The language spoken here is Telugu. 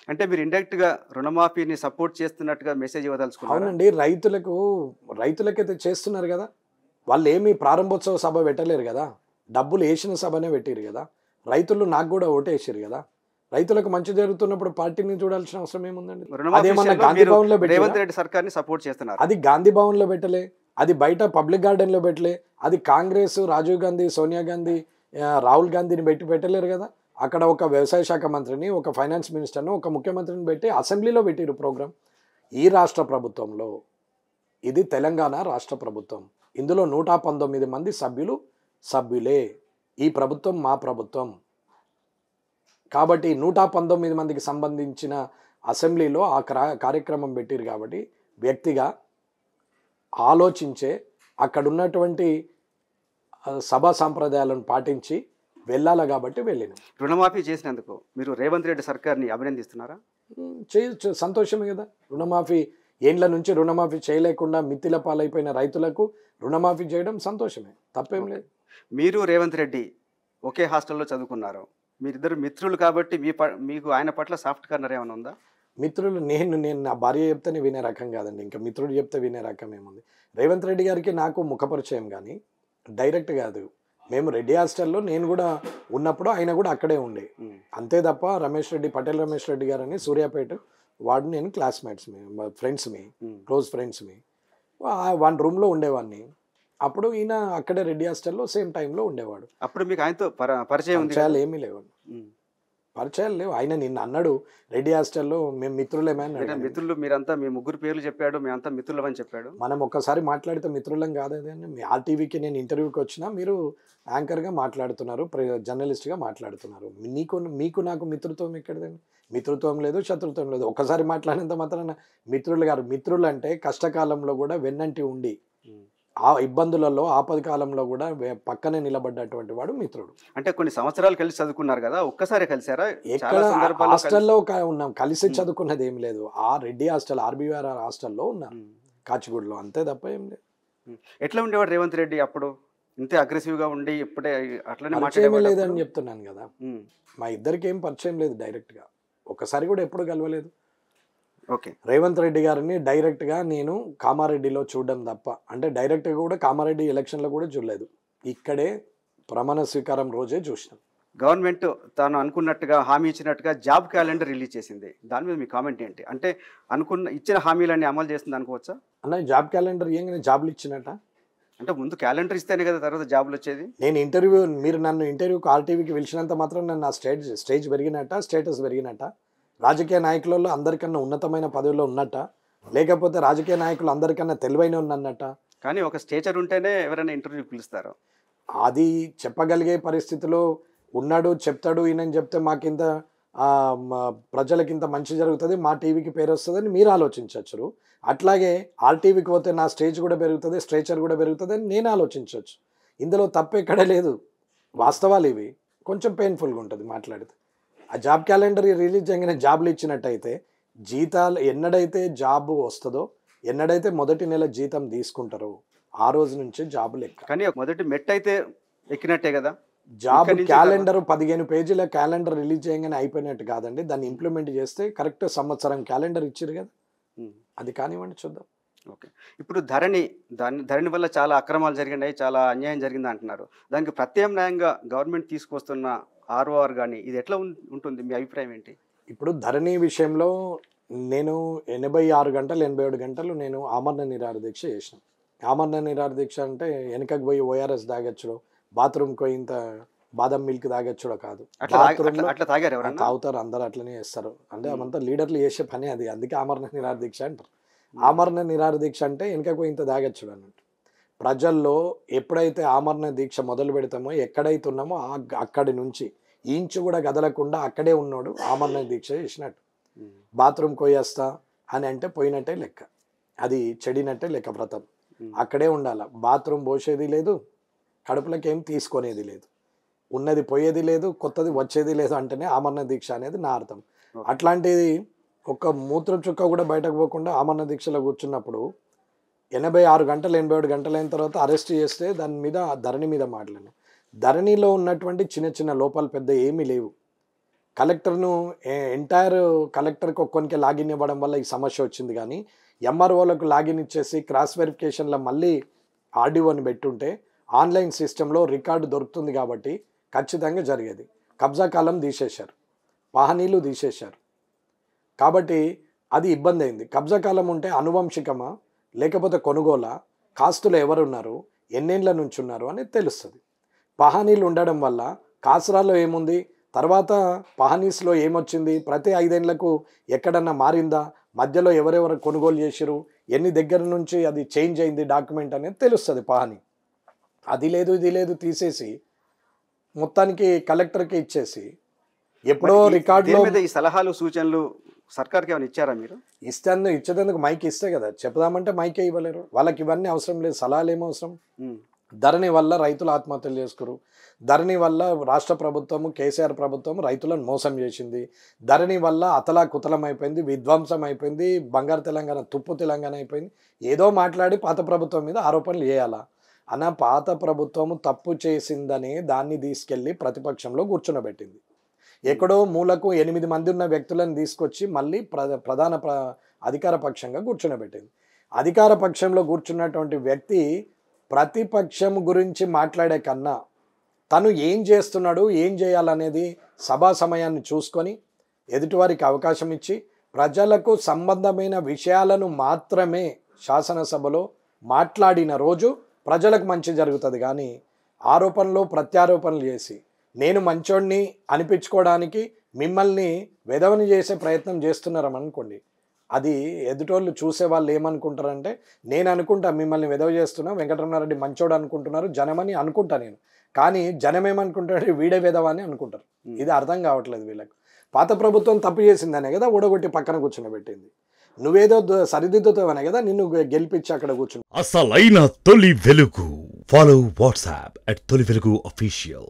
అంటే మీరు ఇండైరెక్ట్‌గా రుణమాఫీని సపోర్ట్ చేస్తున్నట్టుగా మెసేజ్ ఇవ్వదలుచుకున్నారా? అవునండి. రైతులకైతే చేస్తున్నారు గదా! వాళ్ళేమి ప్రారంభోత్సవ సభ పెట్టలేరు గదా! డబ్బులు ఏసిన సభనే పెట్టిర్రు గదా! రైతులు నాకు గూడా ఓటేసిర్రు గదా! రైతులకు మంచి జరుగుతున్నప్పుడు పార్టీని చూడాల్సిన అవసరం ఏముందండి? రుణమాఫీ అదేమన్నా విషయంలో గాంధీ మీరు భవన్‌లో పెట్టిర్రా? రేవంత్ రెడ్డి సర్కార్‌ని సపోర్ట్ చేస్తున్నారు. అది గాంధీ భవన్‌లో పెట్టలే. అది బయట పబ్లిక్ గార్డెన్‌లో పెట్టలే. అది కాంగ్రెస్, రాజీవ్ గాంధీ, సోనియా గాంధీ, రాహుల్ గాంధీని పెట్టలేరు గదా! అక్కడ ఒక వ్యవసాయ శాఖ మంత్రిని, ఒక ఫైనాన్స్ మినిస్టర్‌ని, ఒక ముఖ్యమంత్రిని పెట్టి అసెంబ్లీలో పెట్టిర్రు ప్రోగ్రామ్. ఈ రాష్ట్ర ప్రభుత్వంలో ఇది తెలంగాణ రాష్ట్ర ప్రభుత్వం. ఇందులో 119 మంది సభ్యులే. ఈ ప్రభుత్వం మా ప్రభుత్వం. కాబట్టి 119 మందికి సంబంధించిన అసెంబ్లీలో ఆ కార్యక్రమం పెట్టిర్రు కాబట్టి వ్యక్తిగా ఆలోచించే అక్కడున్నటువంటి సభా సాంప్రదాయాలను పాటించి వెళ్ళాలి కాబట్టి వెళ్ళినాం. రుణమాఫీ చేసినందుకు మీరు రేవంత్ రెడ్డి సర్కార్‌ని అభినందిస్తున్నారా? చేయొచ్చు, సంతోషమే కదా. రుణమాఫీ ఏండ్ల నుంచి రుణమాఫీ చేయలేకుండా మిత్తిల పాలైపోయిన రైతులకు రుణమాఫీ చేయడం సంతోషమే, తప్పేం లేదు. మీరు రేవంత్ రెడ్డి ఒకే హాస్టల్‌లో చదువుకున్నారు. మీరిద్దరు మిత్రులు కాబట్టి మీకు ఆయన పట్ల సాఫ్ట్ కార్నర్ ఏమైనా ఉందా? మిత్రులు నేను నా భార్య చెప్తేనే వినే రకం కాదండి. ఇంకా మిత్రుడు చెప్తే వినే రకం ఏముంది? రేవంత్ రెడ్డి గారికి నాకు ముఖపరిచయం కానీ డైరెక్ట్ కాదు. మేము రెడ్డి హాస్టల్లో నేను కూడా ఉన్నప్పుడు ఆయన కూడా అక్కడే ఉండే. అంతే తప్ప పటేల్ రమేష్ రెడ్డి గారని సూర్యాపేట వాడు నేను క్లాస్మేట్స్ క్లోజ్ ఫ్రెండ్స్మి. వన్ రూమ్లో ఉండేవాడిని. అప్పుడు ఈయన అక్కడే రెడ్డి హాస్టల్లో సేమ్ టైంలో ఉండేవాడు. అప్పుడు మీకు ఆయనతో పరిచయం ఉంది? పరిచయాలు ఏమీ లేవు. పరిచయాలు లేవు. ఆయన నిన్న అన్నాడు రెడ్డి హాస్టల్లో మేము మిత్రులేమే అన్నాడు. మిత్రులు మీరంతా, మీ ముగ్గురు పేర్లు చెప్పాడు, మేమంతా మిత్రులమని చెప్పాడు. మనం ఒక్కసారి మాట్లాడితే మిత్రులం కాదు. మీ ఆర్టీవీకి నేను ఇంటర్వ్యూకి వచ్చినా మీరు యాంకర్గా మాట్లాడుతున్నారు, జర్నలిస్ట్గా మాట్లాడుతున్నారు. మీకు నాకు మిత్రత్వం ఎక్కడదండి? మిత్రత్వం లేదు, శత్రుత్వం లేదు. ఒక్కసారి మాట్లాడినంత మాత్రాన మిత్రులు గారు. మిత్రులు అంటే కష్టకాలంలో కూడా వెన్నంటి ఉండి, ఆ ఇబ్బందులలో ఆపద కాలంలో కూడా పక్కనే నిలబడ్డటువంటి వాడు మిత్రుడు. అంటే కొన్ని సంవత్సరాలు కలిసి చదువుకున్నారు కదా, ఒక్కసారి కలిసారా? ఎక్కడ హాస్టల్లో ఉన్నాం, కలిసి చదువుకున్నది ఏం లేదు. ఆ రెడ్డి హాస్టల్, ఆర్బీఆర్ హాస్టల్లో ఉన్నాం కాచిగూడలో, అంతే తప్ప ఏం లేదు. ఎట్లా ఉండేవాడు రేవంత్ రెడ్డి అప్పుడు? ఇంతే అగ్రెసివ్ గా ఉండి ఇప్పుడే అట్లనే పరిచయమే లేదని చెప్తున్నాను కదా. మా ఇద్దరికి ఏం పరిచయం లేదు డైరెక్ట్ గా, ఒకసారి కూడా ఎప్పుడు కలవలేదు. ఓకే. రేవంత్ రెడ్డి గారిని డైరెక్ట్ గా నేను కామారెడ్డిలో చూడడం తప్ప, అంటే డైరెక్ట్ గా కూడా కామారెడ్డి ఎలక్షన్ లో కూడా చూడలేదు. ఇక్కడే ప్రమాణ స్వీకారం రోజే చూసినాం. గవర్నమెంట్ తాను అనుకున్నట్టుగా హామీ ఇచ్చినట్టుగా జాబ్ క్యాలెండర్ రిలీజ్ చేసింది. దాని మీద మీ కామెంట్ ఏంటి? అంటే ఇచ్చిన హామీలన్నీ అమలు చేస్తుంది అనుకోవచ్చా? అన్న జాబ్ క్యాలెండర్ ఏంగానే జాబ్లు ఇచ్చినట్ట? అంటే ముందు క్యాలెండర్ ఇస్తేనే కదా తర్వాత జాబ్లు వచ్చేది. మీరు నన్ను ఇంటర్వ్యూకి ఆర్టీవీకి పిలిచినంత మాత్రం నా స్టేజ్ పెరిగినట్ట, స్టేటస్ పెరిగినట్ట? రాజకీయ నాయకులలో అందరికన్నా ఉన్నతమైన పదవిలో ఉన్నట్ట, లేకపోతే రాజకీయ నాయకులు అందరికన్నా తెలివైన ఉన్నట్ట? కానీ ఒక స్టేచర్ ఉంటేనే ఎవరైనా ఇంటర్వ్యూ పిలుస్తారు. అది చెప్పగలిగే పరిస్థితిలో ఉన్నాడు, చెప్తాడు. ఈయనని చెప్తే మాకింత ప్రజలకింత మంచి జరుగుతుంది, మా టీవీకి పేరు వస్తుందని మీరు ఆలోచించవచ్చు. అట్లాగే ఆర్టీవీకి పోతే నా స్టేజ్ కూడా పెరుగుతుంది, స్ట్రేచర్ కూడా పెరుగుతుంది అని నేను ఆలోచించవచ్చు. ఇందులో తప్పు ఎక్కడ లేదు. వాస్తవాలు ఇవి. కొంచెం పెయిన్ఫుల్గా ఉంటుంది మాట్లాడితే. ఆ జాబ్ క్యాలెండర్ రిలీజ్ చేయగానే జాబ్లు ఇచ్చినట్టయితే, జీతాలు ఎన్నడైతే జాబ్ వస్తుందో, ఎన్నడైతే మొదటి నెల జీతం తీసుకుంటారో ఆ రోజు నుంచే జాబులు ఎక్క. కానీ మొదటి మెట్ అయితే ఎక్కినట్టే కదా. జాబ్ క్యాలెండర్ 15 పేజీల క్యాలెండర్ రిలీజ్ చేయగానే అయిపోయినట్టు కాదండి. దాన్ని ఇంప్లిమెంట్ చేస్తే కరెక్ట్ సంవత్సరం క్యాలెండర్ ఇచ్చారు కదా, అది కానివ్వండి, చూద్దాం. ఓకే. ఇప్పుడు ధరణి వల్ల చాలా అక్రమాలు జరిగినాయి, చాలా అన్యాయం జరిగింది అంటున్నారు. దానికి ప్రత్యామ్నాయంగా గవర్నమెంట్ తీసుకొస్తున్న ఆర్ఓఆర్ కానీ ఇది ఎట్లా ఉంటుంది? మీ అభిప్రాయం ఏంటి? ఇప్పుడు ధరణి విషయంలో నేను 86 గంటలు 87 గంటలు నేను ఆమరణ నిరాహార దీక్ష చేసిన. ఆమరణ నిరాహార దీక్ష అంటే వెనకకు పోయి ఓఆర్ఎస్ తాగొచ్చుడో, బాత్రూమ్కి పోయి ఇంత బాదం మిల్క్ తాగొచ్చుడో కాదు. తాగుతారు, అందరు అట్లనే చేస్తారు. అంటే అవంతా లీడర్లు చేసే పని అది, అందుకే ఆమరణ నిరాహార దీక్ష అంటారు. ఆమరణ నిరాహార దీక్ష అంటే వెనకకు పోయి ఇంత తాగొచ్చుడు అన్నట్టు. ప్రజల్లో ఎప్పుడైతే ఆమరణ దీక్ష మొదలు పెడతామో, ఎక్కడైతే ఉన్నామో అక్కడి నుంచి ఇంచు కూడా కదలకుండా అక్కడే ఉన్నాడు ఆమరణ దీక్ష చేసినట్టు. బాత్రూమ్ పోయేస్తా అని అంటే పోయినట్టే లెక్క, అది చెడినట్టే లెక్క. వ్రతం అక్కడే ఉండాల. బాత్రూమ్ పోసేది లేదు, కడుపులకి ఏం తీసుకునేది లేదు, ఉన్నది పోయేది లేదు, కొత్తది వచ్చేది లేదు అంటేనే ఆమరణ దీక్ష అనేది నా అర్థం. అట్లాంటిది ఒక మూత్రం చుక్క కూడా బయటకు పోకుండా ఆమరణ దీక్షలో కూర్చున్నప్పుడు 86 గంటలు 87 గంటలు అయిన తర్వాత అరెస్ట్ చేస్తే దాని మీద ధరణి మీద మాట్లాడాను. ధరణిలో ఉన్నటువంటి చిన్న చిన్న లోపాలు పెద్ద ఏమీ లేవు. కలెక్టర్ను ఎంటైర్ కలెక్టర్కి ఒక్కొనికి లాగిన్ ఇవ్వడం వల్ల ఈ సమస్య వచ్చింది. కానీ ఎంఆర్ఓలకు లాగిన్ ఇచ్చేసి క్రాస్ వెరిఫికేషన్లో మళ్ళీ ఆర్డీఓని పెట్టుంటే ఆన్లైన్ సిస్టంలో రికార్డు దొరుకుతుంది కాబట్టి ఖచ్చితంగా జరిగేది. కబ్జా కాలం తీసేశారు, పహనీలు తీసేశారు, కాబట్టి అది ఇబ్బంది అయింది. కబ్జా కాలం ఉంటే అనువంశికమా లేకపోతే కొనుగోలా, కాస్తులు ఎవరున్నారు, ఎన్నేళ్ల నుంచి ఉన్నారు అనేది తెలుస్తుంది. పహనీలు ఉండడం వల్ల కాసరాలో ఏముంది, తర్వాత పహనీస్లో ఏమొచ్చింది, ప్రతి 5 ఏళ్లకు ఎక్కడన్నా మారిందా, మధ్యలో ఎవరెవరు కొనుగోలు చేసిరు, ఎన్ని దగ్గర నుంచి అది చేంజ్ అయింది డాక్యుమెంట్ అనేది తెలుస్తుంది పహనీ. అది లేదు ఇది లేదు తీసేసి మొత్తానికి కలెక్టర్కి ఇచ్చేసి ఎప్పుడో రికార్డులో ఈ సలహాలు సూచనలు సర్కార్కి ఏమైనా ఇచ్చారా మీరు? ఇచ్చేందుకు మైక్ ఇస్తే కదా, చెప్దామంటే మైకే ఇవ్వలేరు. వాళ్ళకి ఇవన్నీ అవసరం లేదు, సలహాలు ఏమో అవసరం. ధరణి వల్ల రైతులు ఆత్మహత్యలు చేసుకురు, ధరణి వల్ల రాష్ట్ర ప్రభుత్వము కేసీఆర్ ప్రభుత్వం రైతులను మోసం చేసింది, ధరణి వల్ల అతలాకుతలం అయిపోయింది, విధ్వంసం అయిపోయింది, బంగారు తెలంగాణ తుప్పు తెలంగాణ అయిపోయింది. ఏదో మాట్లాడి పాత ప్రభుత్వం మీద ఆరోపణలు చేయాలా అన్న, పాత ప్రభుత్వము తప్పు చేసిందనే దాన్ని తీసుకెళ్ళి ప్రతిపక్షంలో కూర్చునబెట్టింది. ఎక్కడో మూలకు 8 మంది ఉన్న వ్యక్తులను తీసుకొచ్చి మళ్ళీ ప్రధాన అధికార పక్షంగా కూర్చునబెట్టింది. అధికార పక్షంలో కూర్చున్నటువంటి వ్యక్తి ప్రతిపక్షం గురించి మాట్లాడే కన్నా తను ఏం చేస్తున్నాడు, ఏం చేయాలనేది సభా సమయాన్ని చూసుకొని ఎదుటివారికి అవకాశం ఇచ్చి ప్రజలకు సంబంధమైన విషయాలను మాత్రమే శాసనసభలో మాట్లాడిన రోజు ప్రజలకు మంచి జరుగుతుంది. కానీ ఆరోపణలు ప్రత్యారోపణలు చేసి నేను మంచోడిని అనిపించుకోవడానికి మిమ్మల్ని వెధవని చేసే ప్రయత్నం చేస్తున్నారనుకోండి, అది ఎదుటోళ్ళు చూసే వాళ్ళు ఏమనుకుంటారంటే, నేను అనుకుంటా మిమ్మల్ని వెధవ చేస్తున్నా, వెంకటరమణారెడ్డి మంచోడు అనుకుంటున్నారు జనమని అనుకుంటా నేను, కానీ జనం ఏమనుకుంటారు, వీడే వెధవ అని అనుకుంటారు. ఇది అర్థం కావట్లేదు వీళ్ళకు. పాత ప్రభుత్వం తప్పు చేసిందనే కదా ఊడగొట్టి పక్కన కూర్చునబెట్టింది, నువ్వేదో సరిదిద్దుతావనే కదా నిన్ను గెలిపించి అక్కడ కూర్చుని. అసలైన తొలి వెలుగు. ఫాలో వాట్సాప్ @తొలి వెలుగు official.